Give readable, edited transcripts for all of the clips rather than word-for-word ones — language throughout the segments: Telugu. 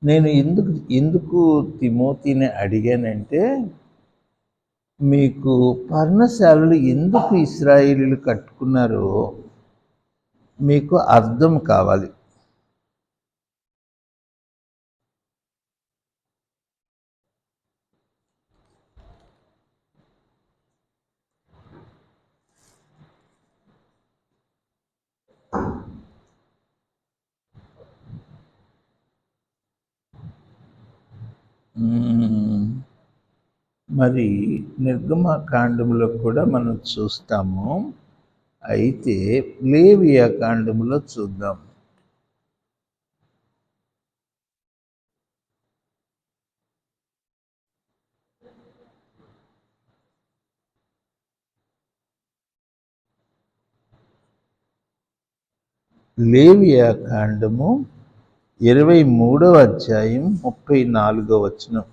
నేను ఎందుకు ఎందుకు తిమోతిని అడిగానంటే, మీకు పర్ణశాలలు ఎందుకు ఇశ్రాయేలీయులు కట్టుకున్నారో మీకు అర్థం కావాలి. మరి నిర్గమకాండములో కూడా మనం చూస్తాము. అయితే లేవియా కాండములో చూద్దాం. లేవియా కాండము 23వ అధ్యాయం 34వ వచనం.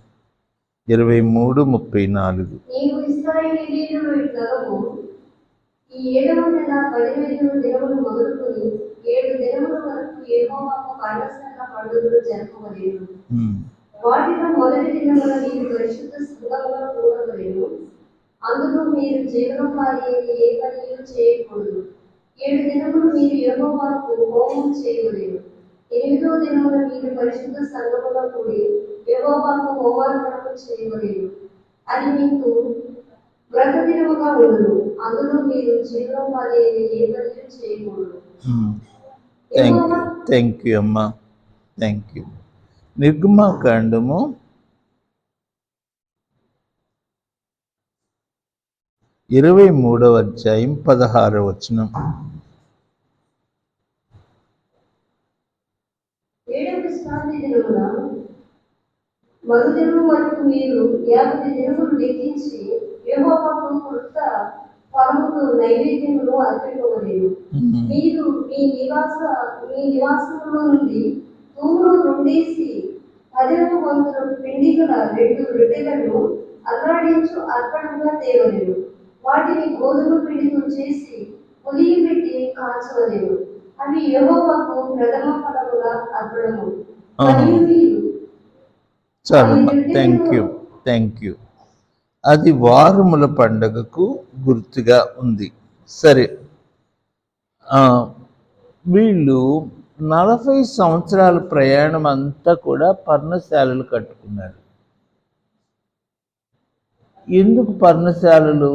23:34. నీవు ఇశ్రాయేలీయులు ఇట్లనము, ఈ 7వ నెల 15వ దినములు మొదలుకొని 7 దినముల వరకు యెహోవాకు పర్ణశాల పండుగలు జరపవలెను. వాటిలో మొదటి దినమున మీరు పరిశుద్ధ స్థలంలో కూడవలెను. అందులో మీరు జీవనోపాధి ఏ పనియూ చేయకూడదు. 7 దినములు మీరు యెహోవాకు హోమం చేయవలెను. 8వ దినమున మీరు పరిశుద్ధ స్థలంలో కూడి యెహోవాకు హోమార్పణము చేయవలెను. అది మీకు వ్రత దినముగా ఉండును. అందులో మీరు జీవనోపాధి ఏ పనియూ చేయకూడదు. థ్యాంక్ యూ అమ్మా, థ్యాంక్ యూ. నిర్గమకాండము 23వ అధ్యాయం 16వ వచనం. 7వ విశ్రాంతి దినమున మరుదినం వరకు మీరు 50 దినములు లెక్కించి యెహోవాకు కృత ఫలముతో నైవేద్యములు అర్పింపవలెను. మీరు మీ నివాసములో నుండి తూములు 2 10వ వంతుల పిండి గల 2 రొట్టెలను అల్లాడించు అర్పణగా తేవలెను. వాటిని గోధుమ పిండితో చేసి పులియబెట్టి కాల్చవలెను. అవి యెహోవాకు ప్రథమ ఫలముల అర్పణము. Thank you. అది వారముల పండుగకు గుర్తుగా ఉంది. సరే, వీళ్ళు 40 సంవత్సరాల ప్రయాణం అంతా కూడా పర్ణశాలలు కట్టుకున్నారు. ఎందుకు పర్ణశాలలు?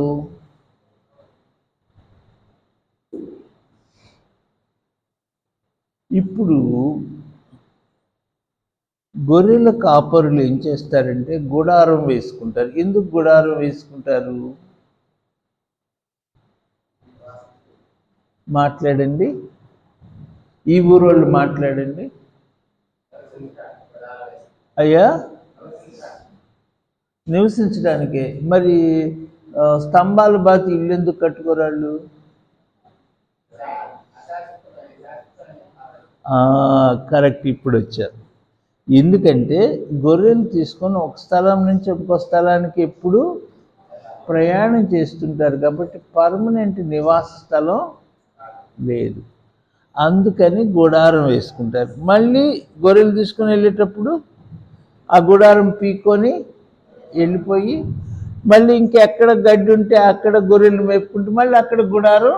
ఇప్పుడు గొర్రెల కాపరులు ఏం చేస్తారంటే గుడారం వేసుకుంటారు. ఎందుకు గుడారం వేసుకుంటారు? మాట్లాడండి, ఈ ఊరు వాళ్ళు మాట్లాడండి అయ్యా. నివసించడానికే. మరి స్తంభాలు బాతి ఇల్లు ఎందుకు కట్టుకోరాళ్ళు? కరెక్ట్, ఇప్పుడు వచ్చారు. ఎందుకంటే గొర్రెలు తీసుకొని ఒక స్థలం నుంచి ఇంకో స్థలానికి ఎప్పుడు ప్రయాణం చేస్తుంటారు కాబట్టి పర్మనెంట్ నివాస స్థలం లేదు. అందుకని గుడారం వేసుకుంటారు. మళ్ళీ గొర్రెలు తీసుకొని వెళ్ళేటప్పుడు ఆ గుడారం పీక్కొని వెళ్ళిపోయి మళ్ళీ ఇంకెక్కడ గడ్డి ఉంటే అక్కడ గొర్రెలు మేపుకుంటూ మళ్ళీ అక్కడ గుడారం.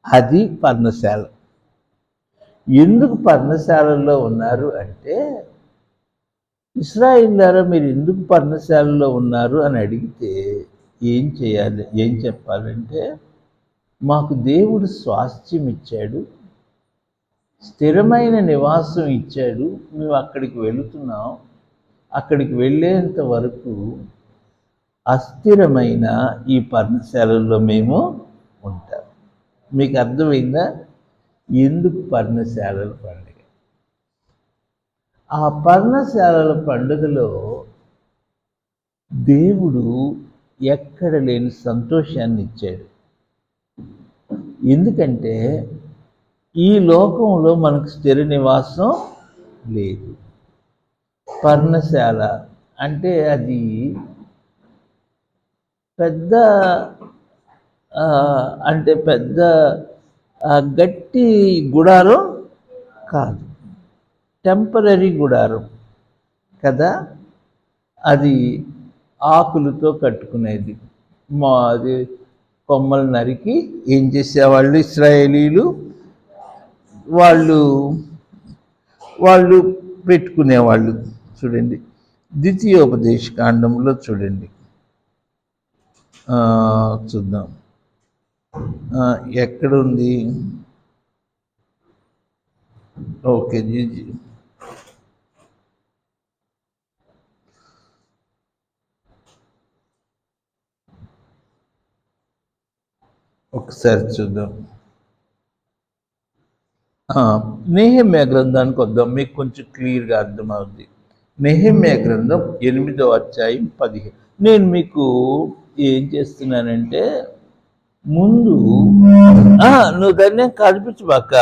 అది పర్ణశాల. ఎందుకు పర్ణశాలలో ఉన్నారు అంటే, ఇశ్రాయేలులారా మీరు ఎందుకు పర్ణశాలలో ఉన్నారు అని అడిగితే ఏం చేయాలి, ఏం చెప్పాలంటే, మాకు దేవుడు స్వాస్థ్యం ఇచ్చాడు, స్థిరమైన నివాసం ఇచ్చాడు, మేము అక్కడికి వెళుతున్నాం, అక్కడికి వెళ్ళేంత వరకు అస్థిరమైన ఈ పర్ణశాలల్లో మేము ఉంటాం. మీకు అర్థమైందా ఎందుకు పర్ణశాలల పండుగ? ఆ పర్ణశాలల పండుగలో దేవుడు ఎక్కడ లేని సంతోషాన్ని ఇచ్చాడు. ఎందుకంటే ఈ లోకంలో మనకు స్థిర నివాసం లేదు. పర్ణశాల అంటే అది పెద్ద గట్టి గుడారం కాదు. టెంపరరీ గుడారం కదా, అది ఆకులతో కట్టుకునేది. అది కొమ్మలు నరికి ఏం చేసేవాళ్ళు ఇశ్రాయేలీలు, వాళ్ళు వాళ్ళు పెట్టుకునేవాళ్ళు. చూడండి ద్వితీయోపదేశ కాండంలో చూడండి, చూద్దాం ఎక్కడుంది. ఓకే ఒకసారి చూద్దాం. నెహెమ్యా గ్రంథానికి వద్దాం, మీకు కొంచెం క్లియర్గా అర్థమవుద్ది. నెహెమ్యా గ్రంథం 8వ అధ్యాయం 15. నేను మీకు ఏం చేస్తున్నానంటే, ముందు నువ్వు దాన్ని కల్పించబాక,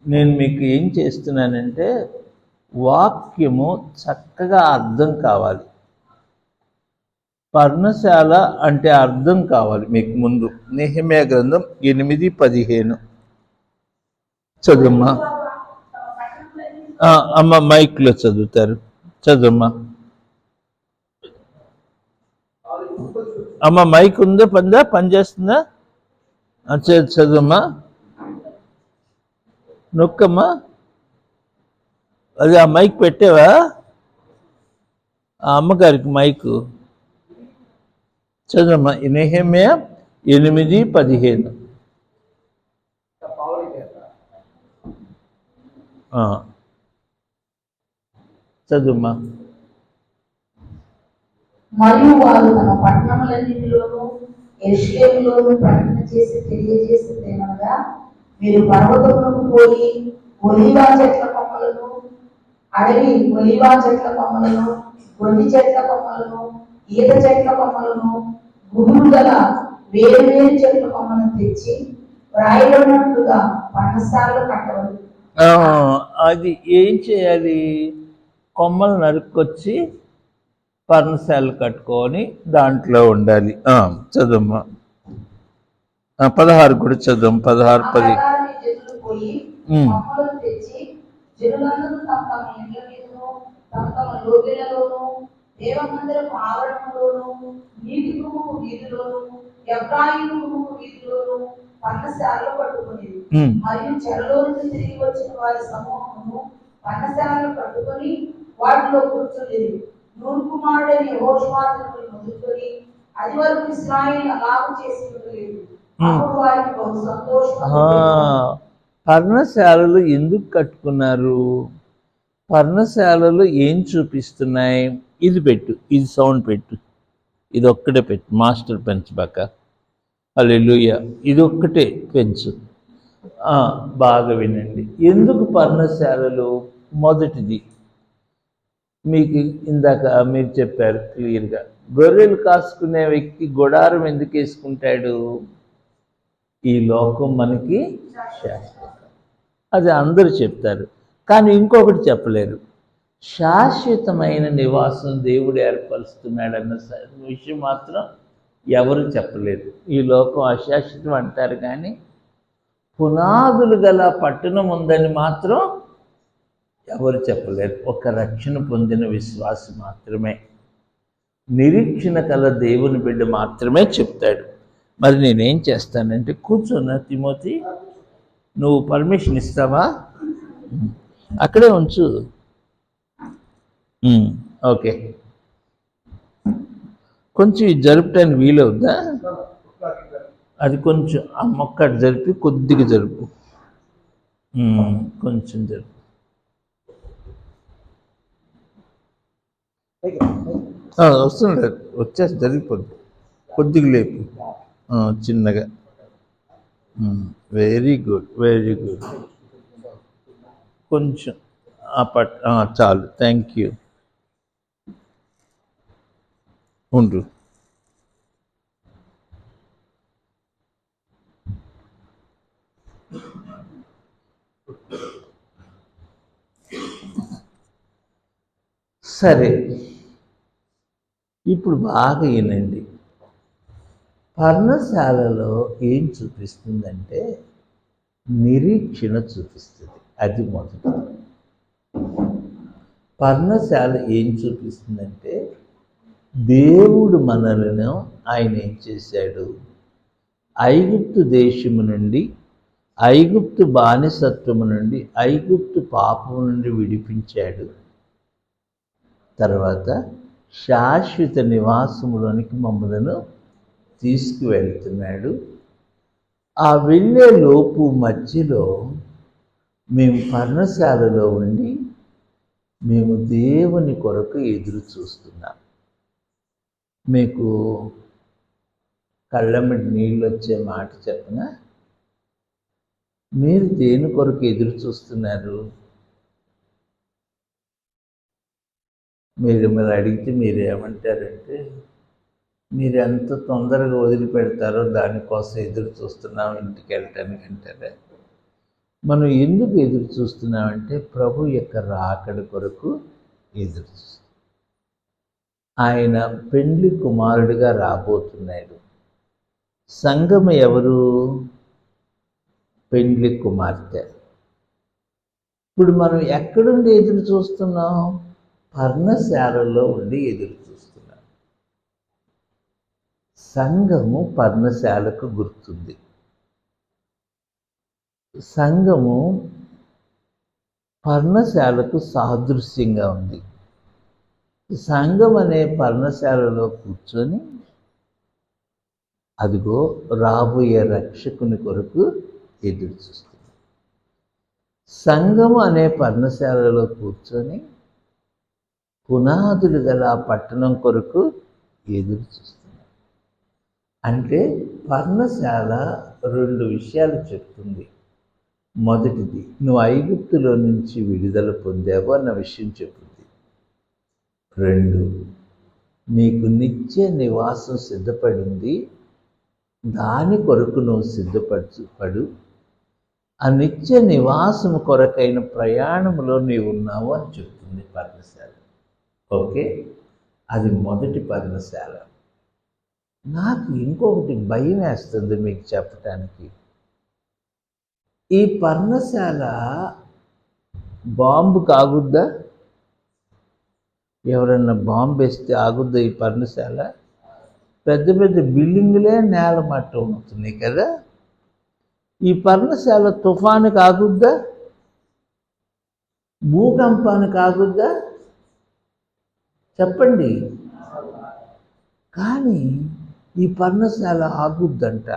నేను మీకు ఏం చేస్తున్నానంటే వాక్యము చక్కగా అర్థం కావాలి. పర్ణశాల అంటే అర్థం కావాలి మీకు ముందు. నెహెమ్యా గ్రంథం 8:15 చదువమ్మా. అమ్మ మైక్లో చదువుతారు, చదువమ్మా. అమ్మ మైక్ ఉందా, పనిచేస్తుందా? చదువమ్మా, నొక్కమ్మా. అది ఆ మైక్ పెట్టావా ఆ అమ్మగారికి మైకు? చదువమ్మా నెహెమ్యా 8:15. చదువమ్మా. మరియు వారు తమ పట్టణములన్నిటిలోనూ యెరూషలేములోనూ ప్రకటన చేసి తెలియజేసిందేమనగా, మీరు పర్వతములకు పోయి ఒలీవ చెట్ల కొమ్మలను, అడవి ఒలీవ చెట్ల కొమ్మలను, గొండి చెట్ల కొమ్మలను, ఈత చెట్ల కొమ్మలను, గుబురు గల వేరు వేరు చెట్ల కొమ్మలను తెచ్చి వ్రాయబడినట్లుగా పర్ణశాలలు కట్టవలెను. అది ఏం చేయాలి? కొమ్మలు నరుక్కొచ్చి పర్ణశాలలు కట్టుకొని దాంట్లో ఉండాలి. చదువమ్మా. 16 కూడా చదువు. 16, 10. దేవమందిరపు ఆవరణంలోను, నీటి గుమ్మపు వీధిలోను, ఎఫ్రాయిము గుమ్మపు వీధిలోను పర్ణశాలలు కట్టుకునేది. మరియు చెరలో నుండి తిరిగి వచ్చిన వారి సమూహము పర్ణశాలలు కట్టుకొని వాటిలో కూర్చునేది. నూను కుమారుడైన యెహోషువ మొదలుకొని అది వరకు ఇశ్రాయేలు అలాగు చేసి ఉండలేదు. అప్పుడు వారికి బహు సంతోషం. పర్ణశాలలు ఎందుకు కట్టుకున్నారు? పర్ణశాలలు ఏం చూపిస్తున్నాయి? ఇది పెట్టు, ఇది సౌండ్ పెట్టు, ఇది ఒక్కటే పెట్టు, మాస్టర్ పెంచబాక. హల్లెలూయా. ఇది ఒక్కటే పెంచు. బాగా వినండి. ఎందుకు పర్ణశాలలు? మొదటిది మీకు ఇందాక మీరు చెప్పారు క్లియర్గా, గొర్రెలు కాసుకునే వ్యక్తి గుడారం ఎందుకు వేసుకుంటాడు? ఈ లోకం మనకి శాశ్వతం, అది అందరూ చెప్తారు, కానీ ఇంకొకటి చెప్పలేరు. శాశ్వతమైన నివాసం దేవుడు ఏర్పరుస్తున్నాడన్న విషయం మాత్రం ఎవరు చెప్పలేరు. ఈ లోకం అశాశ్వతం అంటారు, కానీ పునాదులు గల పట్టణం ఉందని మాత్రం ఎవరు చెప్పలేరు. ఒక రక్షణ పొందిన విశ్వాసి మాత్రమే, నిరీక్షణ కల దేవుని బిడ్డ మాత్రమే చెప్తాడు. మరి నేనేం చేస్తానంటే, కూర్చున్న తిమోతి, నువ్వు పర్మిషన్ ఇస్తావా? అక్కడే ఉంచు. ఓకే, కొంచెం జరపటానికి వీలవుద్దా? అది కొంచెం ఆ మొక్క జరిపి కొద్దిగా జరుపు, కొంచెం జరుపు. వస్తుంది, వచ్చేసి జరిగిపోద్ది. కొద్దిగా లేపు, చిన్నగా. Very good, very good. కొంచెం చాలు, థ్యాంక్ యూ. ఉండు. సరే, ఇప్పుడు బాగా వినండి. పర్ణశాలలో ఏం చూపిస్తుందంటే నిరీక్షణ చూపిస్తుంది. అది మొదటి. పర్ణశాల ఏం చూపిస్తుందంటే దేవుడు మనలను ఆయన ఏం చేశాడు, ఐగుప్తు దేశము నుండి, ఐగుప్తు బానిసత్వము నుండి, ఐగుప్తు పాపము నుండి విడిపించాడు. తర్వాత శాశ్వత నివాసములోనికి మమ్మలను తీసుకువెళ్తున్నాడు. ఆ వెళ్ళే లోపు మధ్యలో మేము పర్ణశాలలో ఉండి మేము దేవుని కొరకు ఎదురు చూస్తున్నాం. మీకు కళ్ళమ్మటి నీళ్ళు వచ్చే మాట చెప్పనా? మీరు దేని కొరకు ఎదురు చూస్తున్నారు? మీరు మరి అడిగితే మీరేమంటారంటే, మీరు ఎంత తొందరగా వదిలిపెడతారో దానికోసం ఎదురు చూస్తున్నాం ఇంటికి వెళ్ళటానికి అంటారా? మనం ఎందుకు ఎదురు చూస్తున్నామంటే ప్రభు యొక్క రాకడ కొరకు ఎదురు చూస్తున్నాం. ఆయన పెండ్లి కుమారుడిగా రాబోతున్నాడు. సంఘం ఎవరు? పెండ్లి కుమార్తె. ఇప్పుడు మనం ఎక్కడుండి ఎదురు చూస్తున్నాం? పర్ణశాలలో ఉండి ఎదురు చూస్తున్నాం. సంఘము పర్ణశాలకు గుర్తుంది. సంఘము పర్ణశాలకు సాదృశ్యంగా ఉంది. సంఘం అనే పర్ణశాలలో కూర్చొని అదిగో రాబోయే రక్షకుని కొరకు ఎదురు చూస్తుంది. సంఘము అనే పర్ణశాలలో కూర్చొని పునాదులు గల పట్టణం కొరకు ఎదురు చూస్తుంది. అంటే పర్ణశాల రెండు విషయాలు చెప్తుంది. మొదటిది, నువ్వు ఐగుప్తులో నుంచి విడుదల పొందావు అన్న విషయం చెప్తుంది. రెండు, నీకు నిత్య నివాసం సిద్ధపడింది, దాని కొరకు నువ్వు సిద్ధపడు. ఆ నిత్య నివాసం కొరకైన ప్రయాణంలో నీవు ఉన్నావు అని చెప్తుంది పర్ణశాల. ఓకే, అది మొదటి పర్ణశాల. నాకు ఇంకొకటి భయం వేస్తుంది మీకు చెప్పటానికి. ఈ పర్ణశాల బాంబు ఆగుద్దా? ఎవరన్నా బాంబు వేస్తే ఆగుద్దా ఈ పర్ణశాల? పెద్ద పెద్ద బిల్డింగులే నేల మట్టం అవుతున్నాయి కదా. ఈ పర్ణశాల తుఫానుకి ఆగుద్దా? భూకంపానికి ఆగుద్దా? చెప్పండి. కానీ ఈ పర్ణశాల ఆగుద్దంట.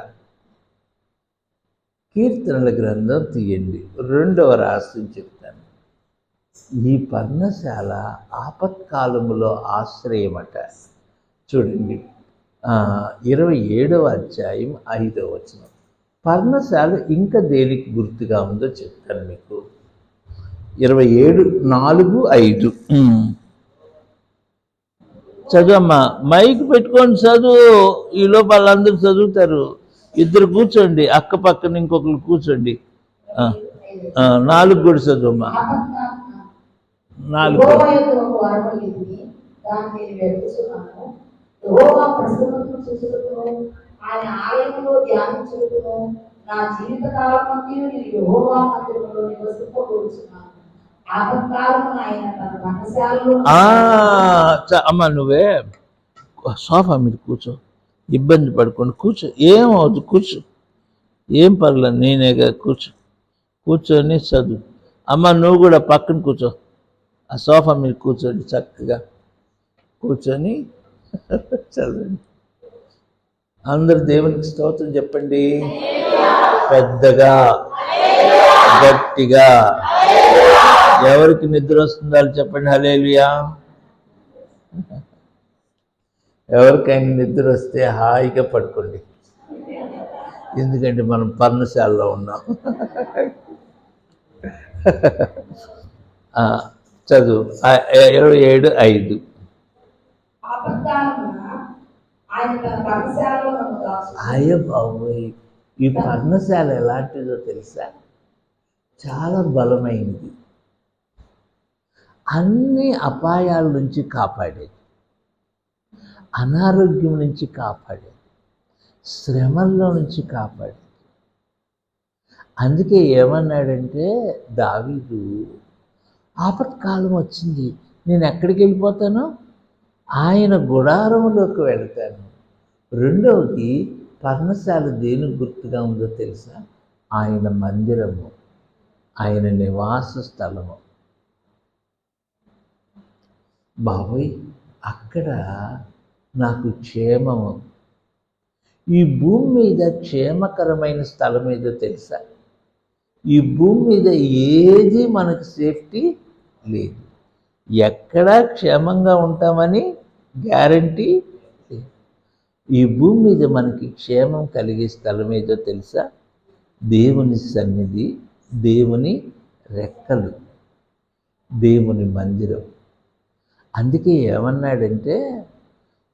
కీర్తనల గ్రంథం తీయండి, 2వ రాష్ట్రం చెప్తాను. ఈ పర్ణశాల ఆపత్కాలములో ఆశ్రయమట. చూడండి, 27వ అధ్యాయం 5వ వచనం. పర్ణశాల ఇంకా దేనికి గుర్తుగా ఉందో చెప్తాను మీకు. 27:4-5 చదువమ్మా. మైక్ పెట్టుకొని చదువు. ఈ లోపల వాళ్ళందరూ చదువుతారు. ఇద్దరు కూర్చోండి, అక్క పక్కన ఇంకొకరు కూర్చోండి. 4 కూడా చదువమ్మా. 4. అమ్మ నువ్వే సోఫా మీద కూర్చో, ఇబ్బంది పడుకోండి, కూర్చో, ఏమవుతుంది, కూర్చో, ఏం పర్లేదు, నేనేగా, కూర్చొని చదువు. అమ్మ నువ్వు కూడా పక్కన కూర్చో, ఆ సోఫా మీద కూర్చోండి, చక్కగా కూర్చొని చదవండి. అందరు దేవునికి స్తోత్రం చెప్పండి, పెద్దగా గట్టిగా. ఎవరికి నిద్ర వస్తుందో చెప్పండి హల్లెలూయా. ఎవరికైనా నిద్ర వస్తే హాయిగా పడుకోండి, ఎందుకంటే మనం పర్ణశాలలో ఉన్నాం. చదువు 27:5. అయ్య బాబోయ్, ఈ పర్ణశాల ఎలాంటిదో తెలుసా? చాలా బలమైనది. అన్ని అపాయాల నుంచి కాపాడేది, అనారోగ్యం నుంచి కాపాడేది, శ్రమల్లో నుంచి కాపాడేది. అందుకే ఏమన్నాడంటే దావీదు, ఆపత్కాలం వచ్చింది, నేను ఎక్కడికి వెళ్ళిపోతాను? ఆయన గుడారంలోకి వెళ్తాను. రెండవది, పర్ణశాల దేనికి గుర్తుగా ఉందో తెలుసా? ఆయన మందిరము, ఆయన నివాస స్థలము. బాబోయ్, అక్కడ నాకు క్షేమము. ఈ భూమి మీద క్షేమకరమైన స్థలం ఏదో తెలుసా? ఈ భూమి మీద ఏది మనకు సేఫ్టీ లేదు. ఎక్కడా క్షేమంగా ఉంటామని గ్యారంటీ లేదు. ఈ భూమి మీద మనకి క్షేమం కలిగే స్థలం ఏదో తెలుసా? దేవుని సన్నిధి, దేవుని రెక్కలు, దేవుని మందిరం. అందుకే ఏమన్నాడంటే,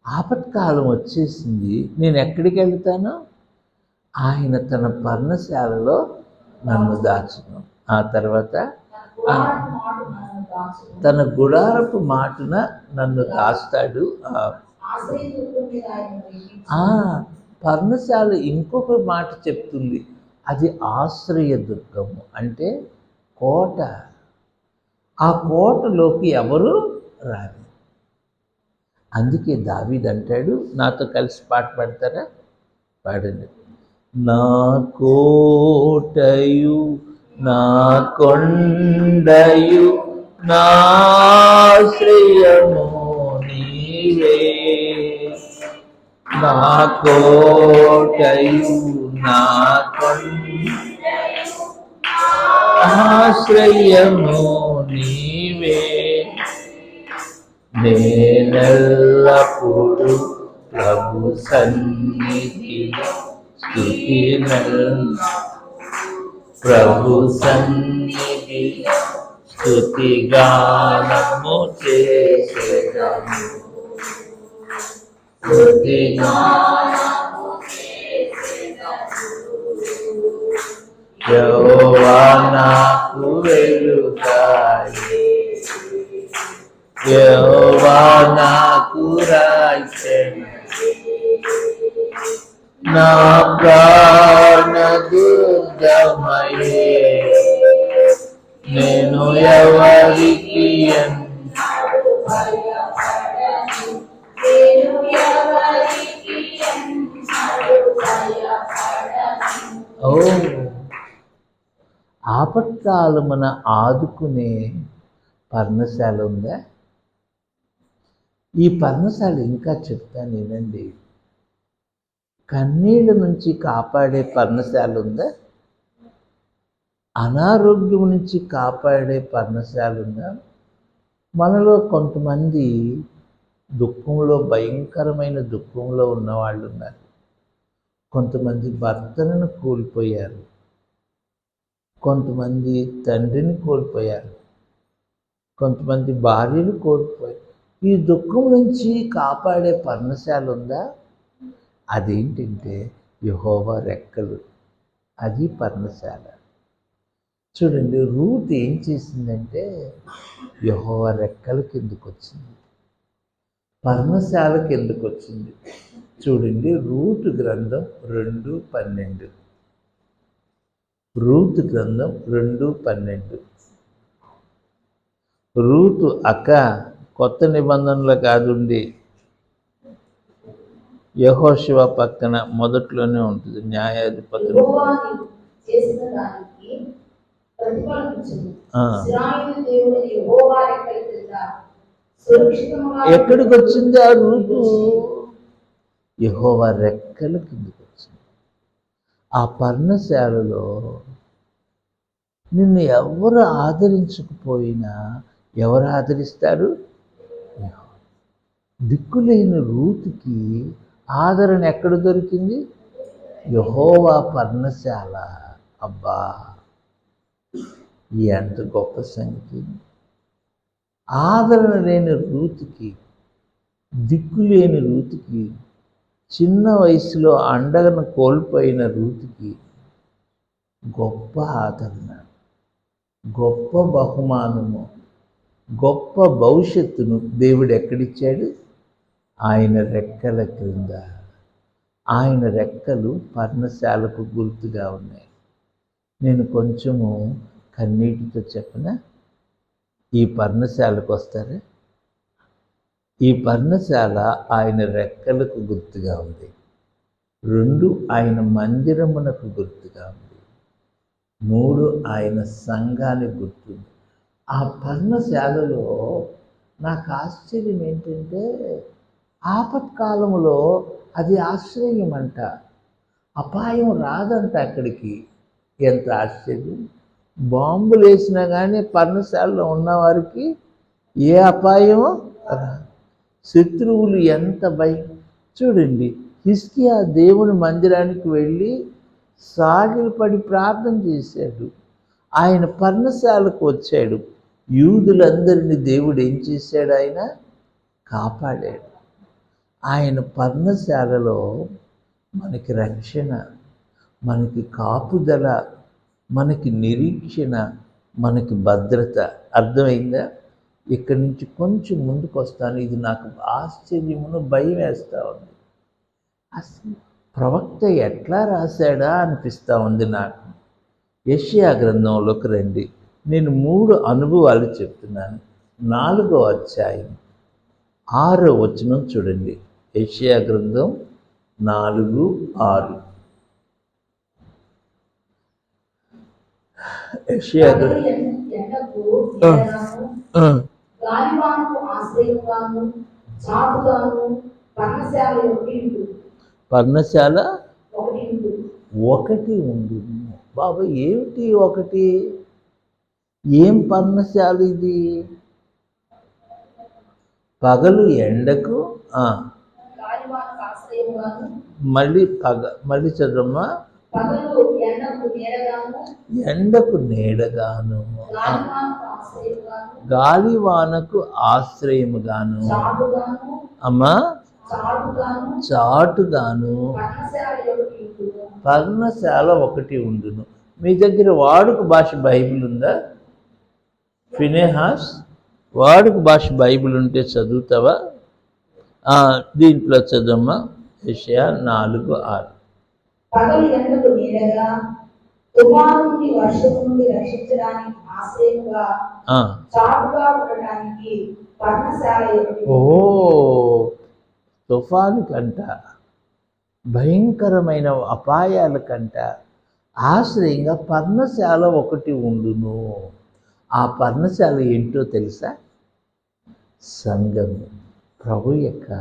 ఆపత్కాలం వచ్చేసింది, నేను ఎక్కడికి వెళ్తాను? ఆయన తన పర్ణశాలలో నన్ను దాచును. ఆ తర్వాత తన గుడారపు మాటున నన్ను దాస్తాడు. పర్ణశాల ఇంకొక మాట చెప్తుంది, అది ఆశ్రయ దుర్గము, అంటే కోట. ఆ కోటలోకి ఎవరు రారు. అందుకే దావీదు అంటాడు, నాతో కలిసి పాట పాడతారా? పాడండి. నా కోటయు నా కొండయు నా ఆశ్రయము నీవే, నా కోటయు నా కొండయు ఆశ్రయము నీవే, నేనెల్లప్పుడు ప్రభు సన్నిధిలో ప్రభు సన్నిధి స్తుతిగానము చేసేదము, యెహోవా నాకు వెలుగాయి, యెహోవా నాకు రాజ్యము, నా ప్రాణ దుర్గమయే, నేను ఎవరికి ఆపత్కాలమున ఆదుకునే పర్ణశాల ఉందా? ఈ పర్ణశాల ఇంకా చెప్తాను వినండి. కన్నీళ్ళ నుంచి కాపాడే పర్ణశాల ఉందా? అనారోగ్యం నుంచి కాపాడే పర్ణశాల ఉందా? మనలో కొంతమంది దుఃఖంలో, భయంకరమైన దుఃఖంలో ఉన్నవాళ్ళు ఉన్నారు. కొంతమంది భర్తలను కోల్పోయారు, కొంతమంది తండ్రిని కోల్పోయారు, కొంతమంది భార్యను కోల్పోయారు. ఈ దుఃఖం నుంచి కాపాడే పర్ణశాల ఉందా? అదేంటంటే యెహోవా రెక్కలు, అది పర్ణశాల. చూడండి, రూత్ ఏం చేసిందంటే యెహోవా రెక్కల కిందకు వచ్చింది, పర్ణశాల కిందకు వచ్చింది. చూడండి, రూతు గ్రంథం 2:12. రూతు గ్రంథం 2:12. రూతు అక్క కొత్త నిబంధనలు కాదుండి, యెహోషువ పక్కన మొదట్లోనే ఉంటుంది, న్యాయాధిపతులు. ఎక్కడికి వచ్చింది ఆ రూతు? యెహోవా రెక్కల కిందకి వచ్చింది. ఆ పర్ణశాలలో నిన్ను ఎవరు ఆదరించకపోయినా ఎవరు ఆదరిస్తారు? దిక్కులేని రూతుకి ఆదరణ ఎక్కడ దొరికింది? యెహోవా పర్ణశాల. అబ్బా, ఎంత గొప్ప సంగతి! ఆదరణ లేని రూతుకి, దిక్కులేని రూతుకి, చిన్న వయసులో అండగను కోల్పోయిన రూతుకి గొప్ప ఆదరణ, గొప్ప బహుమానము, గొప్ప భవిష్యత్తును దేవుడు ఎక్కడిచ్చాడు? ఆయన రెక్కల క్రింద. ఆయన రెక్కలు పర్ణశాలకు గుర్తుగా ఉన్నాయి. నేను కొంచెము కన్నీటితో చెప్పిన, ఈ పర్ణశాలకు వస్తారా? ఈ పర్ణశాల ఆయన రెక్కలకు గుర్తుగా ఉంది. 2 ఆయన మందిరమునకు గుర్తుగా ఉంది. 3 ఆయన సంఘానికి గుర్తుంది. ఆ పర్ణశాలలో నాకు ఆశ్చర్యం ఏంటంటే, ఆపత్కాలంలో అది ఆశ్రయం అంట, అపాయం రాదంట అక్కడికి. ఎంత ఆశ్చర్యం! బాంబులు వేసినా కానీ పర్ణశాలలో ఉన్నవారికి ఏ అపాయమో రాదు. శత్రువులు ఎంత భయం చూడండి. హిజ్కియా దేవుని మందిరానికి వెళ్ళి సాగిలపడి ప్రార్థన చేశాడు. ఆయన పర్ణశాలకు వచ్చాడు. యూదులందరినీ దేవుడు ఏం చేశాడు? ఆయన కాపాడాడు. ఆయన పర్ణశాలలో మనకి రక్షణ, మనకి కాపుదల, మనకి నిరీక్షణ, మనకి భద్రత. అర్థమైందా? ఇక్కడి నుంచి కొంచెం ముందుకు వస్తాను. ఇది నాకు ఆశ్చర్యమును భయం వేస్తూ ఉంది. అసలు ప్రవక్త ఎట్లా రాశాడా అనిపిస్తూ ఉంది నాకు. యెషయా గ్రంథంలోకి రండి. నేను 3 అనుభవాలు చెప్తున్నాను. 4వ అధ్యాయం 6వ వచనం చూడండి. యెషయా గ్రంథం 4:6. యెషయా పర్ణశాల ఒకటి ఉండు. బాబా ఏమిటి ఒకటి? ఏం పర్ణశాల ఇది? పగలు ఎండకు మళ్ళీ చదవమ్మా. ఎండకు నీడగాను, గాలివానకు ఆశ్రయముగాను, అమ్మా చాటుగాను పర్ణశాల ఒకటి ఉండును. మీ దగ్గర వాడుక భాష బైబిల్ ఉందా? ఫినెహాస్, వాడుక భాష బైబిల్ ఉంటే చదువుతావా? దీంట్లో చదవమ్మా. యెషయా 4:6. పగలు ఎండకు నీడగా, తుఫాను నుండి వర్షము నుండి రక్షించడానికి ఆశ్రయముగా, చాటుగా ఉండడానికి పర్ణశాల ఒకటి. తుఫాను కంట, భయంకరమైన అపాయాల కంట ఆశ్రయంగా పర్ణశాల ఒకటి ఉండును. ఆ పర్ణశాల ఏంటో తెలుసా? సంఘము, ప్రభు యొక్క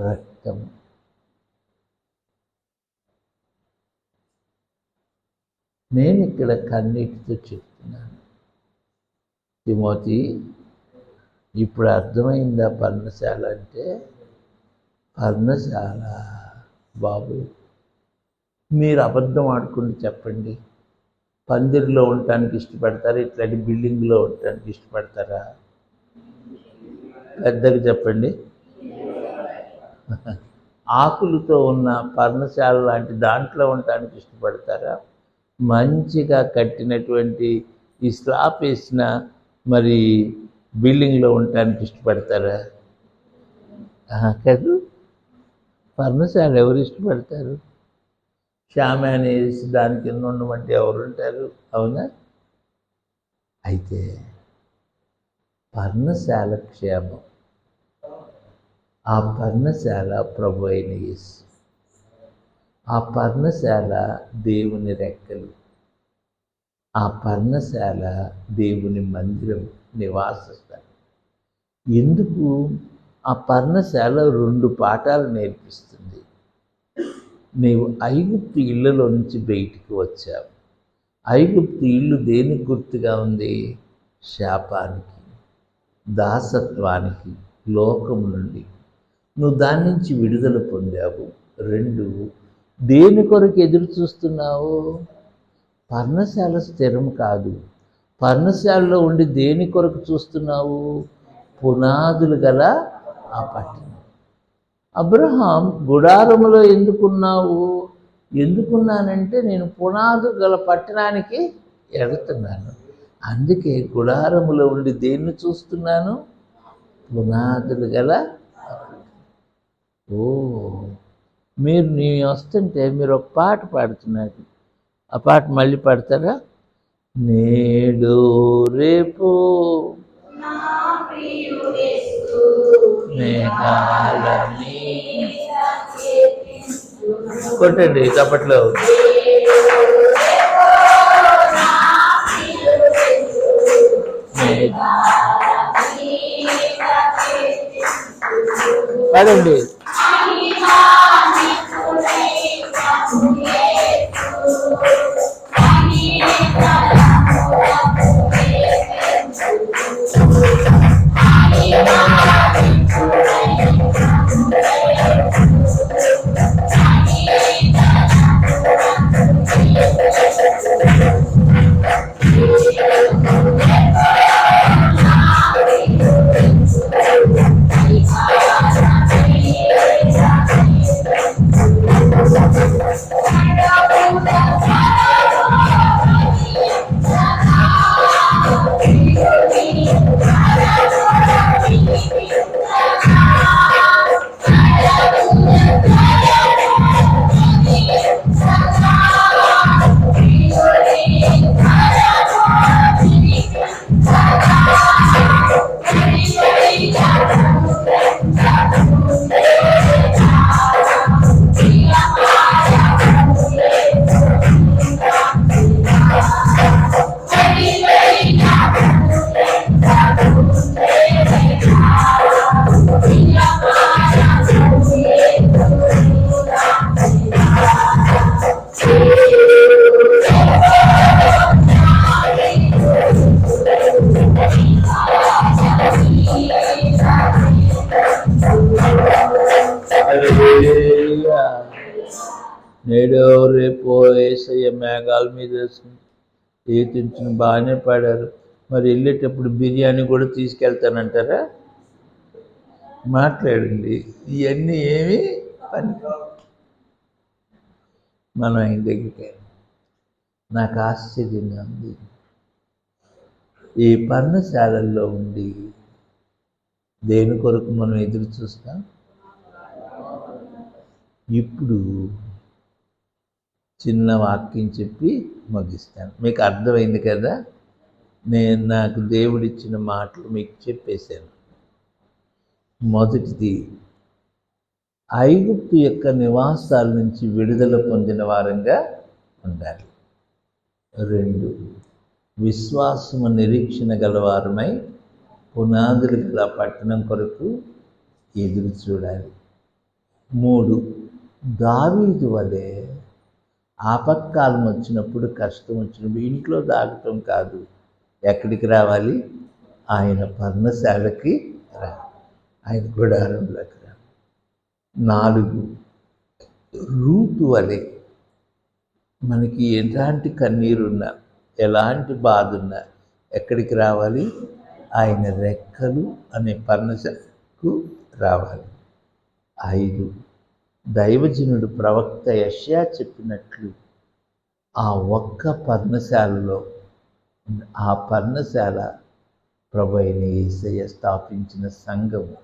రక్తము. నేను ఇక్కడ కన్నీటితో చెప్తున్నాను. తిమోతి, ఇప్పుడు అర్థమైందా పర్ణశాల అంటే? పర్ణశాల బాబు, మీరు అబద్ధం ఆడుకుంటూ చెప్పండి. పందిరిలో ఉండటానికి ఇష్టపడతారా? ఇట్లాంటి బిల్డింగ్లో ఉండటానికి ఇష్టపడతారా? పెద్దగా చెప్పండి. ఆకులతో ఉన్న పర్ణశాల లాంటి దాంట్లో ఉండటానికి ఇష్టపడతారా? మంచిగా కట్టినటువంటి ఈ స్లాబ్ వేసిన మరి బిల్డింగ్లో ఉండటానికి ఇష్టపడతారా? కాదు. పర్ణశాల ఎవరు ఇష్టపడతారు? షామాన్ వేసి దాని కింద ఉండమంటే ఎవరు ఉంటారు? అవునా? అయితే పర్ణశాల క్షేమం. ఆ పర్ణశాల ప్రభు అయిన యేసు. ఆ పర్ణశాల దేవుని రెక్కలు. ఆ పర్ణశాల దేవుని మందిరం, నివాస స్థలం. ఎందుకు? ఆ పర్ణశాల 2 పాఠాలు నేర్పిస్తుంది. నీవు ఐగుప్తు ఇళ్ళలో నుంచి బయటికి వచ్చావు. ఐగుప్తు ఇల్లు దేనికి గుర్తుగా ఉంది? శాపానికి, దాసత్వానికి, లోకం నుండి. నువ్వు దాని నుంచి విడుదల పొందావు. 2, దేని కొరకు ఎదురు చూస్తున్నావు? పర్ణశాల స్థిరం కాదు. పర్ణశాలలో ఉండి దేని కొరకు చూస్తున్నావు? పునాదులు గల ఆ పట్టణం. అబ్రహాం, గుడారములో ఎందుకున్నావు? ఎందుకున్నానంటే నేను పునాదులు గల పట్టణానికి ఎడుతున్నాను. అందుకే గుడారములో ఉండి దేన్ని చూస్తున్నాను? పునాదులు గల. మీరు నేను వస్తుంటే మీరు ఒక పాట పాడుతున్నారు. ఆ పాట మళ్ళీ పాడతారా? నేడు రేపు కొట్టండి చప్పట్లో. పాడండి. నేడో రేపో ఏసయ్య మేఘాల మీద ఏతించిన బాగానే పాడారు. మరి వెళ్ళేటప్పుడు బిర్యానీ కూడా తీసుకెళ్తానంటారా? మాట్లాడండి. ఇవన్నీ ఏమి పని. మనం ఆయన దగ్గరికి నాకు ఆశ్చర్యంగా ఉంది. ఈ పర్ణశాలల్లో ఉండి దేని కొరకు మనం ఎదురు చూస్తాం? ఇప్పుడు చిన్న వాక్యం చెప్పి ముగిస్తాను. మీకు అర్థమైంది కదా? నాకు దేవుడిచ్చిన మాటలు మీకు చెప్పేశాను. మొదటిది, ఐగుప్తు యొక్క నివాసాల నుంచి విడుదల పొందిన వారంగా ఉండాలి. 2, విశ్వాసము నిరీక్షణ గలవారమై పునాదులు గల పట్టణం కొరకు ఎదురు చూడాలి. 3, దావీదు వలె ఆపత్కాలం వచ్చినప్పుడు, కష్టం వచ్చినప్పుడు ఇంట్లో దాగటం కాదు. ఎక్కడికి రావాలి? ఆయన పర్ణశాలకి రా, ఆయన గుడారంలోకి రా. 4, రూతు వలె మనకి ఎలాంటి కన్నీరున్నా, ఎలాంటి బాధ ఉన్నా ఎక్కడికి రావాలి? ఆయన రెక్కలు అనే పర్ణశాలకు రావాలి. 5, దైవజనుడు ప్రవక్త యెషయా చెప్పినట్లు ఆ ఒక్క పర్ణశాలలో, ఆ పర్ణశాల ప్రభు అయిన యేసయ్య స్థాపించిన సంఘము,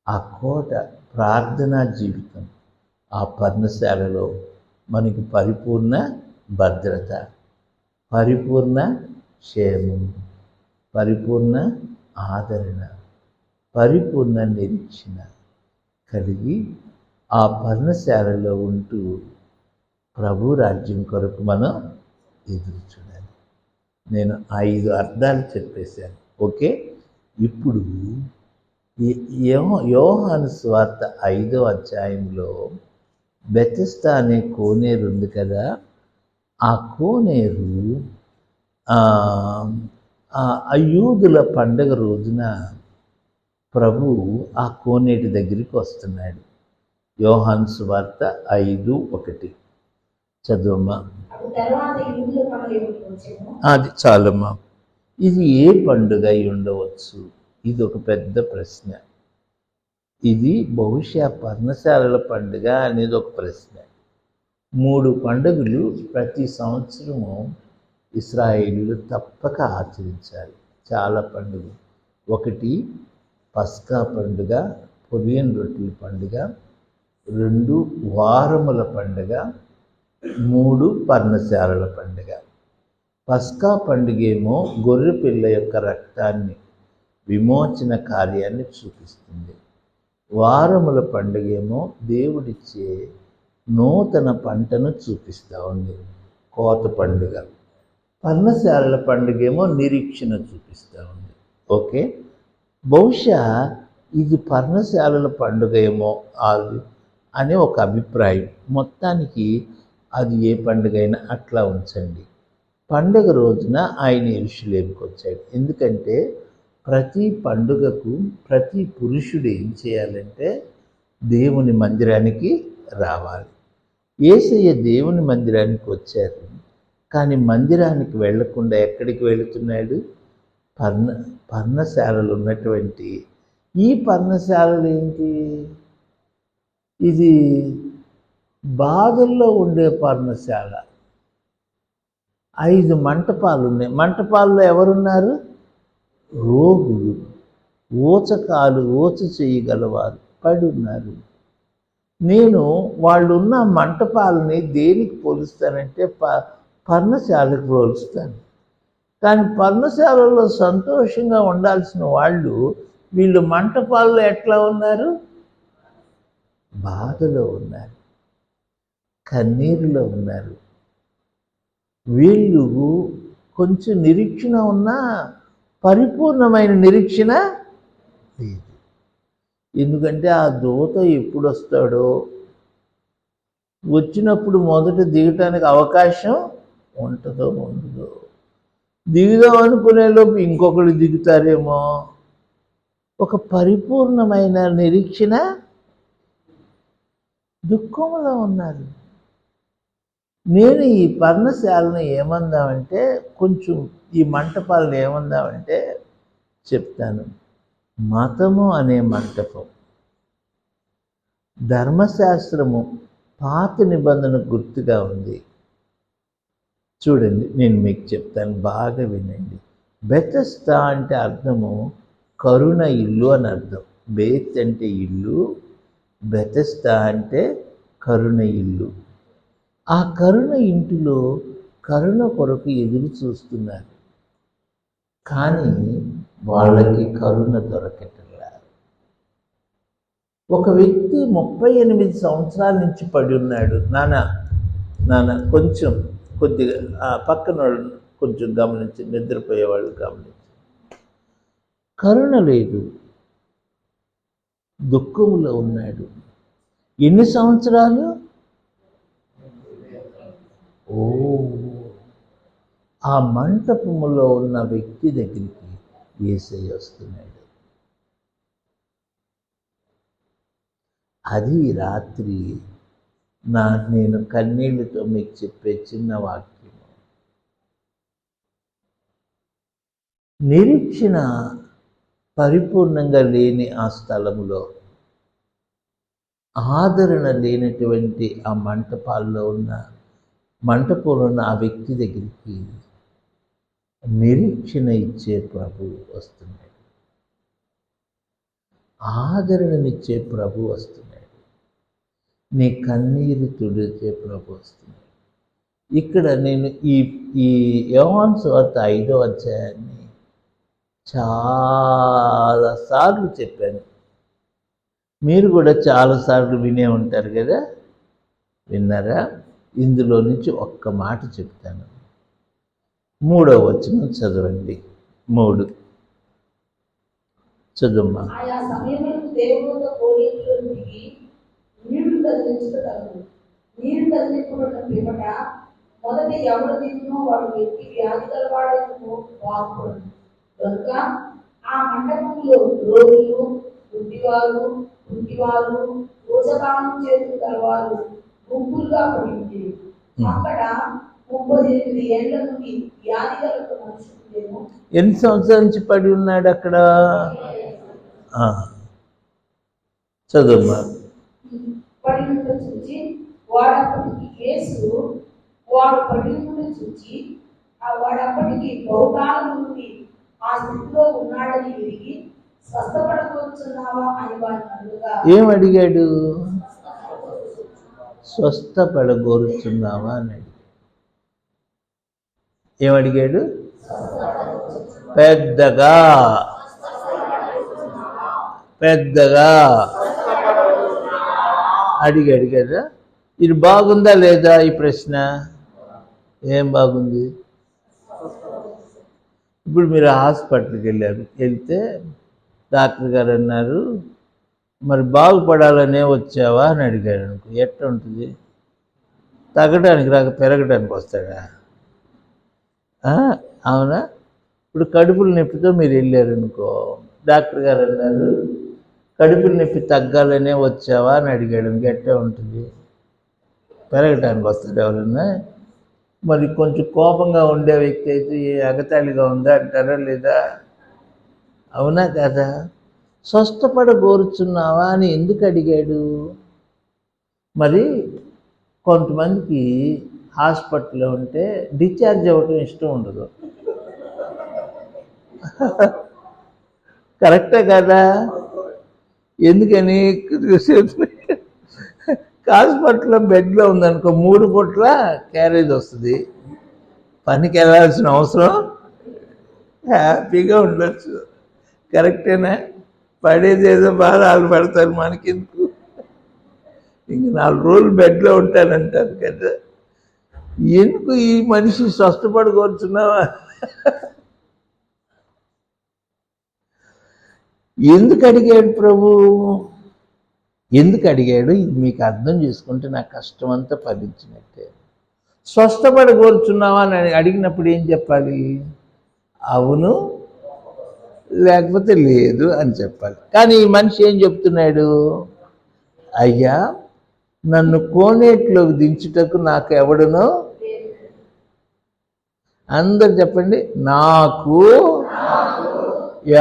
ఆ కోట ప్రార్థనా జీవితం, ఆ పర్ణశాలలో మనకి పరిపూర్ణ భద్రత, పరిపూర్ణ క్షేమం, పరిపూర్ణ ఆదరణ, పరిపూర్ణ నిరీక్షణ కలిగి ఆ పర్ణశాలలో ఉంటూ ప్రభు రాజ్యం కొరకు మనం ఎదురు చూడాలి. నేను 5 అర్థాలు చెప్పేశాను. ఓకే, ఇప్పుడు యోహాను సువార్త 5వ అధ్యాయంలో బెతెస్దా అనే కోనేరు ఉంది కదా, ఆ కోనేరు యూదుల పండగ రోజున ప్రభు ఆ కోనేటి దగ్గరికి వస్తున్నాడు. యోహాను సువార్త 5:1 చదువమ్మా. అది చాలమ్మా. ఇది ఏ పండుగ అయి ఉండవచ్చు? ఇది ఒక పెద్ద ప్రశ్న. ఇది బహుశా పర్ణశాలల పండుగ అనేది ఒక ప్రశ్న. 3 పండుగలు ప్రతి సంవత్సరము ఇశ్రాయేలీయులు తప్పక ఆచరించాలి. చాలా పండుగలు. 1 పస్కా పండుగ, పులియని రొట్టెల పండుగ. 2 వారముల పండుగ. 3 పర్ణశాలల పండుగ. పస్కా పండుగ ఏమో గొర్రె పిల్ల యొక్క రక్తాన్ని, విమోచన కార్యాన్ని చూపిస్తుంది. వారముల పండుగేమో దేవుడిచ్చే నూతన పంటను చూపిస్తూ ఉంది, కోత పండుగ. పర్ణశాలల పండుగేమో నిరీక్షణ చూపిస్తూ ఉంది. ఓకే, బహుశా ఇది పర్ణశాలల పండుగ ఏమో అది అనే ఒక అభిప్రాయం. మొత్తానికి అది ఏ పండుగ అయినా అట్లా ఉంచండి. పండుగ రోజున ఆయన యెరూషలేముకు వచ్చాడు. ఎందుకంటే ప్రతి పండుగకు ప్రతి పురుషుడు ఏం చేయాలంటే దేవుని మందిరానికి రావాలి. యేసయ్య దేవుని మందిరానికి వచ్చారు, కానీ మందిరానికి వెళ్లకుండా ఎక్కడికి వెళుతున్నాడు? పర్ణశాలలు ఉన్నటువంటి ఈ పర్ణశాలలు ఏంటి? ఇది బాధల్లో ఉండే పర్ణశాల. 5 మంటపాలు ఉన్నాయి. మంటపాల్లో ఎవరున్నారు? రోగులు, ఊచ చేయగలవారు పడి ఉన్నారు. నేను వాళ్ళున్న మంటపాలని దేనికి పోలుస్తానంటే పర్ణశాలకు పోలుస్తాను. కానీ పర్ణశాలలో సంతోషంగా ఉండాల్సిన వాళ్ళు వీళ్ళు మంటపాల్లో ఎట్లా ఉన్నారు? బాధలో ఉన్నారు, కన్నీరులో ఉన్నారు. వీళ్ళు కొంచెం నిరీక్షణ ఉన్నా పరిపూర్ణమైన నిరీక్షణ లేదు. ఎందుకంటే ఆ దూత ఎప్పుడు వస్తాడో, వచ్చినప్పుడు మొదట దిగటానికి అవకాశం ఉంటుందో ఉండదో, దిగుదాం అనుకునే లోపు ఇంకొకరు దిగుతారేమో. ఒక పరిపూర్ణమైన నిరీక్షణ, దుఃఖంలో ఉన్నారు. నేను ఈ పర్ణశాలను ఏమందామంటే, కొంచెం ఈ మంటపాలను ఏమందామంటే చెప్తాను. మతము అనే మంటపం, ధర్మశాస్త్రము పాత నిబంధన గుర్తుగా ఉంది. చూడండి, నేను మీకు చెప్తాను, బాగా వినండి. బెతెస్దా అంటే అర్థము కరుణ ఇల్లు అని అర్థం. బేత్ అంటే ఇల్లు, బెతెస్దా అంటే కరుణ ఇల్లు. ఆ కరుణ ఇంటిలో కరుణ కొరకు ఎదురు చూస్తున్నారు, కానీ వాళ్ళకి కరుణ దొరకట్లా. ఒక వ్యక్తి 38 సంవత్సరాల నుంచి పడి ఉన్నాడు. నాన్న కొద్దిగా ఆ పక్కన కొంచెం గమనించి, నిద్రపోయేవాళ్ళు గమనించి. కరుణ లేదు, దుఃఖంలో ఉన్నాడు. ఎన్ని సంవత్సరాలు? ఆ మంటపములో ఉన్న వ్యక్తి దగ్గరికి యేసయ్య వస్తున్నాడు. అది రాత్రి నేను కన్నీళ్లతో మీకు చెప్పే చిన్న వాక్యం. నిరీక్షణ పరిపూర్ణంగా లేని ఆ స్థలంలో, ఆదరణ లేనటువంటి ఆ మంటపంలో ఉన్న ఆ వ్యక్తి దగ్గరికి నిరీక్షణ ఇచ్చే ప్రభు వస్తున్నాడు, ఆదరణనిచ్చే ప్రభు వస్తున్నాడు, నీ కన్నీరు తుడిచే ప్రభు వస్తున్నాడు. ఇక్కడ నేను ఈ యోహాను సువార్త 5వ అధ్యాయాన్ని చాలాసార్లు చెప్పాను. మీరు కూడా చాలాసార్లు వినే ఉంటారు కదా, విన్నారా? ఇందులో నుంచి ఒక్క మాట చెప్తాను. 3వ వచనం చదవండి. 3 చదువుమ్మా. ఆయా సమయంలో దేవునితో కోనేటిలో దిగి నీళ్లు కదిలించగలరు. నీరు కదిలింపబడిన పిమ్మట మొదట ఎవరు దిగునో వాడు వ్యక్తి వ్యాధి గలవాడేమో వాకుడు. కనుక ఆ మండపంలో రోగులు, గుడ్డివారు, దోషకాలం చేతులు గలవారు గుంపులుగా పడింది. అక్కడ 38 ఏళ్ల నుండి వ్యాధి గల మనుషులు. ఎన్ని సంవత్సరాల నుంచి పడి ఉన్నాడు అక్కడ? చదువు. పడినట్లు చూచి వాడప్పటికి యేసు వాడు పడినట్లు చూచి వాడప్పటికి బహుకాలం నుండి ఆ స్థితిలో ఉన్నాడని ఎరిగి స్వస్థపడకూర్చున్నావా అని వాడిని అడుగుగా, ఏం అడిగాడు? స్వస్థపడగోరుచున్నావా అని అడిగాడు. ఏమడిగాడు? పెద్దగా అడిగాడు కదా. ఇది బాగుందా లేదా ఈ ప్రశ్న? ఏం బాగుంది? ఇప్పుడు మీరు హాస్పిటల్కి వెళ్తే డాక్టర్ గారు అన్నారు, మరి బాగుపడాలనే వచ్చావా అని అడిగాడు అనుకో, ఎట్లా ఉంటుంది? తగ్గడానికి రాక పెరగడానికి వస్తాడా? అవునా? ఇప్పుడు కడుపులు నొప్పితో మీరు వెళ్ళారనుకో, డాక్టర్ గారు అన్నారు కడుపులు నొప్పి తగ్గాలనే వచ్చావా అని అడిగాడు, ఎట్లా ఉంటుంది? పెరగటానికి వస్తాడు ఎవరన్నా? మరి కొంచెం కోపంగా ఉండే వ్యక్తి అయితే ఎగతాళిగా ఉందా అంటారా లేదా? అవునా కదా? స్వస్థపడగోరుచున్నావా అని ఎందుకు అడిగాడు? మరి కొంతమందికి హాస్పిటల్లో ఉంటే డిశ్చార్జ్ అవ్వటం ఇష్టం ఉండదు. కరెక్టే కదా? ఎందుకని? హాస్పిటల్లో బెడ్లో ఉందనుకో, 3 పూట్ల క్యారేజ్ వస్తుంది, పనికి వెళ్ళాల్సిన అవసరం, హ్యాపీగా ఉండొచ్చు. కరెక్టేనా? పడేది ఏదో బాధ వాళ్ళు పడతారు, మనకెందుకు? ఇంక 4 రోజులు బెడ్లో ఉంటానంటారు కదా. ఎందుకు ఈ మనిషి స్వస్థపడగోరుచున్నావా? ఎందుకు అడిగాడు ప్రభు? ఎందుకు అడిగాడు? ఇది మీకు అర్థం చేసుకుంటే నా కష్టం అంతా ఫలించినట్టే. స్వస్థపడగోరుచున్నావా అని అడిగినప్పుడు ఏం చెప్పాలి? అవును లేకపోతే లేదు అని చెప్పాలి. కానీ ఈ మనిషి ఏం చెప్తున్నాడు? అయ్యా, నన్ను కోనేటిలోకి దించుటకు నాకు ఎవడునో, అందరు చెప్పండి, నాకు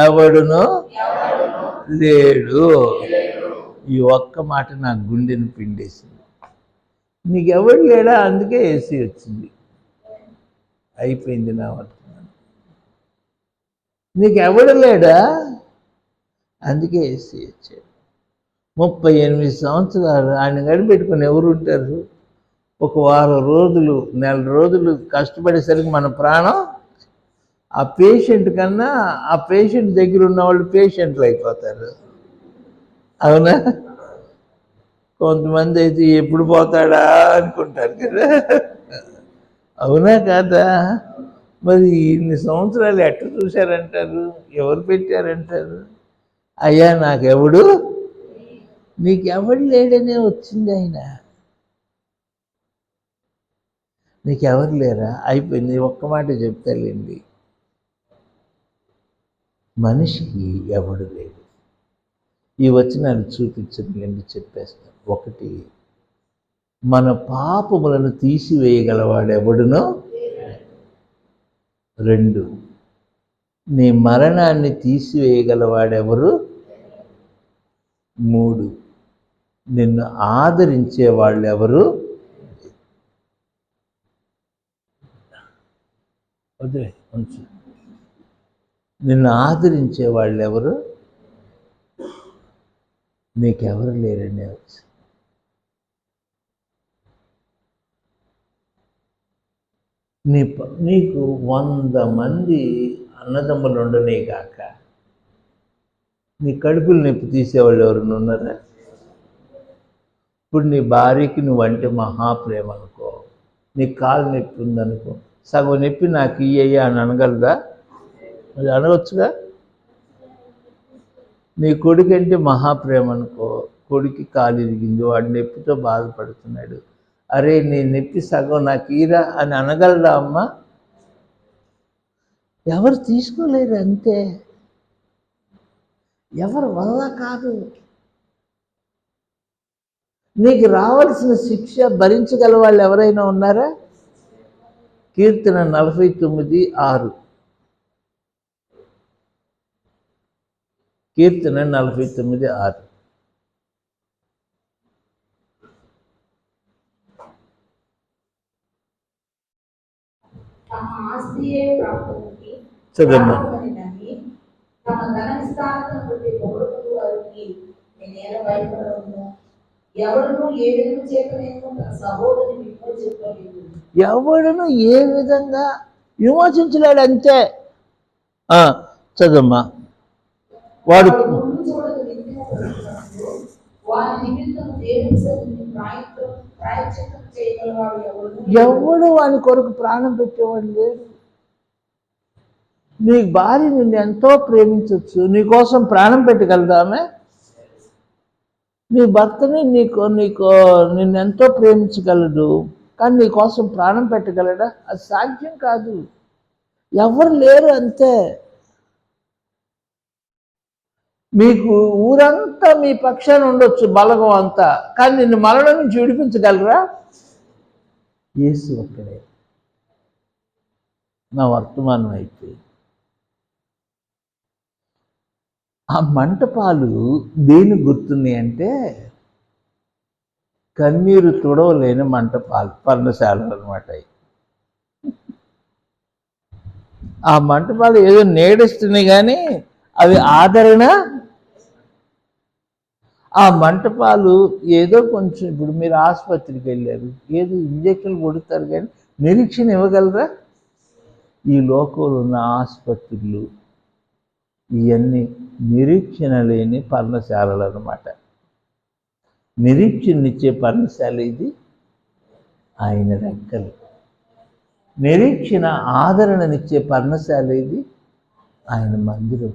ఎవడునో లేడు. ఈ ఒక్క మాట నా గుండెని పిండేసింది. నీకెవడు లేడా? అందుకే ఏసీ వచ్చింది. అయిపోయింది నా వర్తమానం. నీకెవడు లేడా? అందుకే ఏసీ వచ్చాడు. 38 సంవత్సరాలు ఆయన గడిపెట్టుకుని ఎవరు ఉంటారు? ఒక వారం రోజులు, నెల రోజులు కష్టపడేసరికి మన ప్రాణం ఆ పేషెంట్ కన్నా ఆ పేషెంట్ దగ్గర ఉన్న వాళ్ళు పేషెంట్లు అయిపోతారు. అవునా? కొంతమంది అయితే ఎప్పుడు పోతాడా అనుకుంటారు కదా. అవునా కాదా? మరి ఇన్ని సంవత్సరాలు ఎట్లా చూశారంటారు? ఎవరు పెట్టారంటారు? అయ్యా, నాకెవడు, నీకెవడు లేడనే వచ్చింది ఆయన. నీకెవరు లేరా? అయిపోయింది. ఒక్క మాట చెప్తాలేండి, మనిషికి ఎవడు లేడు. ఈ వచనాలు చూపించండి, చెప్పేస్తాను. 1, మన పాపములను తీసివేయగలవాడెవడునో. 2, నీ మరణాన్ని తీసివేయగలవాడెవరు. 3, నిన్ను ఆదరించే వాళ్ళెవరు. వదిలే ఉంచు. నిన్ను ఆదరించే వాళ్ళెవరు. నీకెవరు లేరనే వచ్చి. నీకు 100 మంది అన్నదమ్ములు ఉండనే కాక నీ కడుపులు నొప్పి తీసేవాళ్ళు ఎవరైనా ఉన్నారా? ఇప్పుడు నీ భార్యకి నువ్వంటే మహాప్రేమ అనుకో, నీ కాలు నొప్పి ఉందనుకో, సగం నొప్పి నాకు ఇయ్యయ్యా అని అనగలదా? అది అనవచ్చుగా. నీ కొడుకు అంటే మహాప్రేమ అనుకో, కొడుకు కాలు ఇరిగింది, వాడి నొప్పితో బాధపడుతున్నాడు, అరే నీ నొప్పి సగం నాకు ఈరా అని అనగలరా అమ్మ? ఎవరు తీసుకోలేరు, అంతే. ఎవరి వల్ల కాదు. నీకు రావాల్సిన శిక్ష భరించగల వాళ్ళు ఎవరైనా ఉన్నారా? కీర్తన 49:6. కీర్తన 49:6. చదమ్మా. ఎవడును ఏ విధంగా విమోచించలేడు, అంతే. చదమ్మా. వాడు ప్రాయశ్చిత్తం చేయగలవాడు ఎవరు? ఎవడు వాని కొరకు ప్రాణం పెట్టేవాడు లేడు. నీ భార్య నిన్ను ఎంతో ప్రేమించవచ్చు, నీకోసం ప్రాణం పెట్టగలదామే? నీ భర్తని నిన్నెంతో ప్రేమించగలడు, కానీ నీకోసం ప్రాణం పెట్టగలడా? అది సాధ్యం కాదు. ఎవరు లేరు, అంతే. మీకు ఊరంతా మీ పక్షాన ఉండొచ్చు, బలగం అంతా, కానీ నిన్ను మరణం నుంచి విడిపించగలరా? యేసు ఒక్కడే. నా వర్తమానం అయిపోయింది. ఆ మంటపాలు దేని గుర్తున్నాయి అంటే, కన్నీరు తుడవలేని మంటపాలు, పర్ణశాలలు అనమాట. ఆ మంటపాలు ఏదో నేడిస్తున్నాయి కానీ అవి ఆదరణ. ఆ మంటపాలు ఏదో కొంచెం, ఇప్పుడు మీరు ఆసుపత్రికి వెళ్ళారు, ఏదో ఇంజక్షన్లు కొడుతారు కానీ నిరీక్షణ ఇవ్వగలరా? ఈ లోకంలో ఉన్న ఆసుపత్రులు ఇవన్నీ నిరీక్షణ లేని పర్ణశాలలు అన్నమాట. నిరీక్షణనిచ్చే పర్ణశాల ఇది ఆయన రెక్కలు. నిరీక్షణ ఆదరణనిచ్చే పర్ణశాల ఇది ఆయన మందిరం.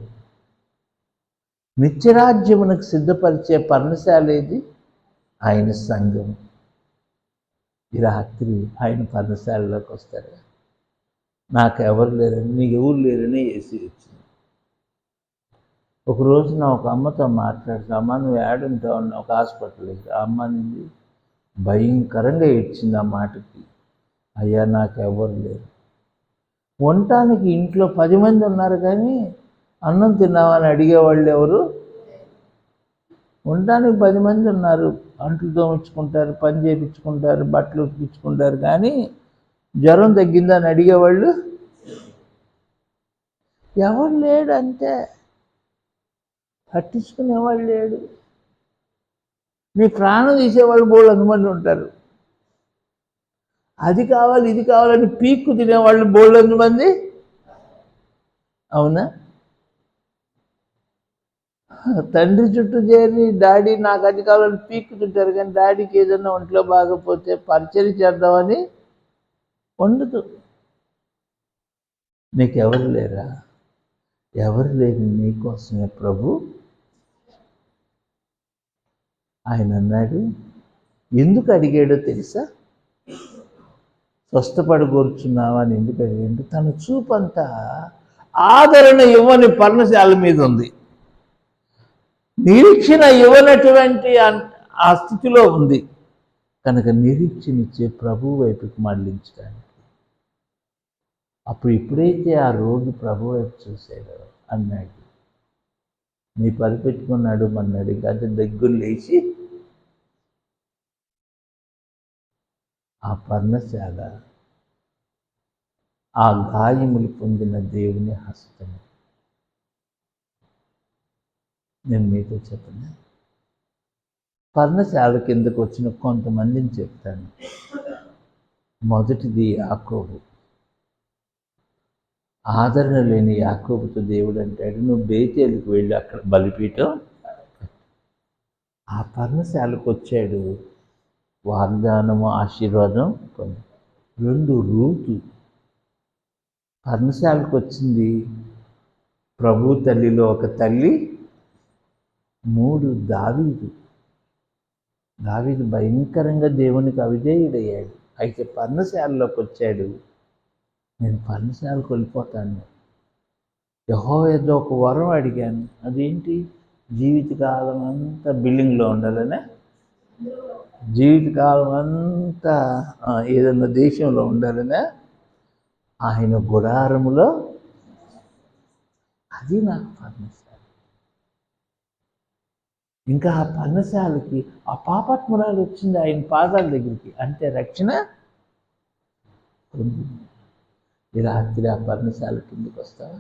నిత్యరాజ్యమునకు సిద్ధపరిచే పర్ణశాల ఇది ఆయన సంఘం. ఈ రాత్రి ఆయన పర్ణశాలలోకి వస్తారా? నాకెవరు లేరని, నీకు ఎవరు లేరని ఏసీ వచ్చింది. ఒకరోజు నా ఒక అమ్మతో మాట్లాడుతూ, అమ్మ నువ్వు ఏడుంటావు అన్న, ఒక హాస్పిటల్ దగ్గర. ఆ అమ్మ నుండి భయంకరంగా ఏడ్చింది ఆ మాటకి. అయ్యా నాకెవరు లేరు, ఉండటానికి ఇంట్లో 10 మంది ఉన్నారు కానీ అన్నం తిన్నామని అడిగేవాళ్ళు ఎవరు? ఉండటానికి 10 మంది ఉన్నారు, అంట్లు తోమించుకుంటారు, పని చేయించుకుంటారు, బట్టలు ఉతికించుకుంటారు, కానీ జ్వరం తగ్గిందని అడిగేవాళ్ళు ఎవరు లేడు. అంతే, పట్టించుకునేవాళ్ళు లేడు. నీ ప్రాణం తీసేవాళ్ళు బోళ్ళంత మంది ఉంటారు. అది కావాలి ఇది కావాలని పీక్కు తినేవాళ్ళు బోళ్ళంత మంది. అవునా? తండ్రి చుట్టూ చేరి డాడీ నాకు అది కావాలని పీక్కుతుంటారు, కానీ డాడీకి ఏదైనా ఒంట్లో బాగపోతే పరిచయం చేద్దామని ఉండదు. నీకెవరు లేరా? ఎవరు లేని నీకోసమే ప్రభు ఆయన అన్నాడు. ఎందుకు అడిగాడో తెలుసా? స్వస్థపడి కూర్చున్నావా అని ఎందుకు అడిగాడు? తన చూపంతా ఆదరణ ఇవ్వని పర్ణశాల మీద ఉంది. నిరీక్షణ ఇవ్వనటువంటి ఆ స్థితిలో ఉంది కనుక నిరీక్షణ ఇచ్చే ప్రభు వైపుకి మళ్ళించడానికి. అప్పుడు ఎప్పుడైతే ఆ రోగి ప్రభు వైపు చూశాడో అన్నాడు, నీ పరిపెట్టుకున్నాడు అన్నాడు. ఇంకా అంటే దగ్గర లేచి ఆ పర్ణశాల ఆ గాయములు పొందిన దేవుని హస్తము. నేను మీతో చెప్పను, పర్ణశాల కిందకు వచ్చిన కొంతమందిని చెప్తాను. మొదటిది యాకోబు. ఆదరణ లేని యాకోబుతో దేవుడు అంటాడు, నువ్వు బేతేలుకు వెళ్ళి అక్కడ బలిపీఠం. ఆ పర్ణశాలకు వచ్చాడు, వాగ్దానము ఆశీర్వాదం పొంది. 2 రూతు. పర్ణశాలకు వచ్చింది ప్రభు తల్లిలో ఒక తల్లి. 3 దావీదు. దావీదు భయంకరంగా దేవునికి అవిధేయుడయ్యాడు. అయితే పర్ణశాలలోకి వచ్చాడు, నేను పర్ణశాలకు వెళ్ళిపోతాను, యెహోవా యొద్ద ఒక వరం అడిగాను. అదేంటి? జీవితకాలం అంతా బిల్డింగ్లో ఉండాలనే, జీవితకాలం అంతా ఏదన్నా దేశంలో ఉండాలనే, ఆయన గుడారములో. అది నాకు పర్ణశాల. ఇంకా ఆ పర్ణశాలకి ఆ పాపాత్మురాలు వచ్చింది ఆయన పాదాల దగ్గరికి, అంటే రక్షణ పొందింది. ఈ రాత్రి ఆ పర్ణశాల కిందకి వస్తావా?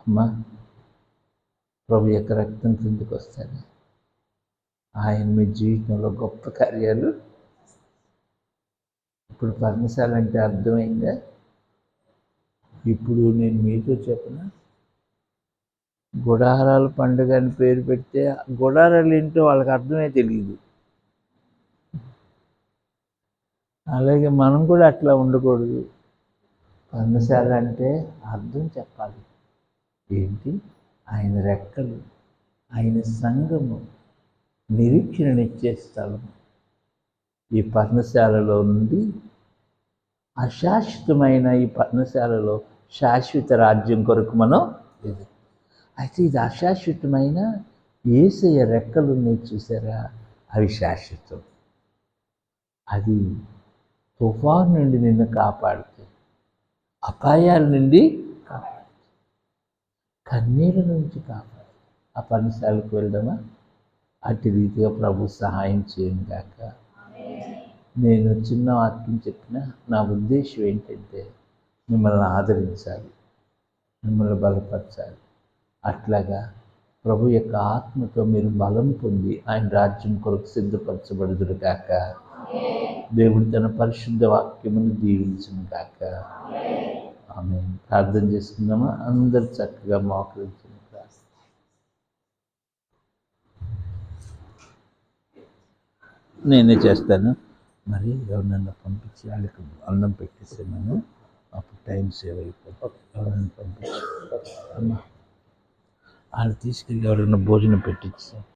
అమ్మా, ప్రభు యొక్క రక్తం కిందకి వస్తాను, ఆయన మీ జీవితంలో గొప్ప కార్యాలు. ఇప్పుడు పర్ణశాల అంటే అర్థమైందా? ఇప్పుడు నేను మీతో చెప్పిన గుడారాల పండుగ అని పేరు పెడితే గుడారాలు ఏంటో వాళ్ళకి అర్థమే తెలియదు. అలాగే మనం కూడా అట్లా ఉండకూడదు. పర్ణశాల అంటే అర్థం చెప్పాలి. ఏంటి? ఆయన రెక్కలు, ఆయన సంఘము, నిరీక్షణనిచ్చే స్థలం. ఈ పర్ణశాలలో నుండి అశాశ్వతమైన ఈ పర్ణశాలలో శాశ్వత రాజ్యం కొరకు మనం ఇది. అయితే ఇది అశాశ్వతమైన యేసయ్య రెక్కలు ఉన్నాయి చూసారా, అవి శాశ్వతం. అది తుఫాను నుండి నిన్ను కాపాడుతుంది, అపాయాల నుండి కాపాడుతుంది, కన్నీళ్ళ నుంచి కాపాడుతుంది. ఆ పర్ణశాలకు వెళ్దామా? అట్టి రీతిగా ప్రభు సహాయం చేయను గాక. నేను చిన్న వాక్యం చెప్పిన నా ఉద్దేశం ఏంటంటే మిమ్మల్ని ఆదరించాలి, మిమ్మల్ని బలపరచాలి. అట్లాగా ప్రభు యొక్క ఆత్మతో మీరు బలం పొంది ఆయన రాజ్యం కొరకు సిద్ధపరచబడుదురు గాక. దేవుడు తన పరిశుద్ధ వాక్యమును దీవించును గాక. ఆమేన్. ప్రార్థన చేసుకుందామా? అందరు చక్కగా మోకరించండి. నేనే చేస్తాను. మరి ఎవరినన్నా పంపించి వాళ్ళకి అన్నం పెట్టేసాను, అప్పుడు టైం సేవ్ అయిపోతుంది. ఎవరైనా పంపించి అమ్మ వాళ్ళు తీసుకెళ్ళి ఎవరైనా భోజనం పెట్టించి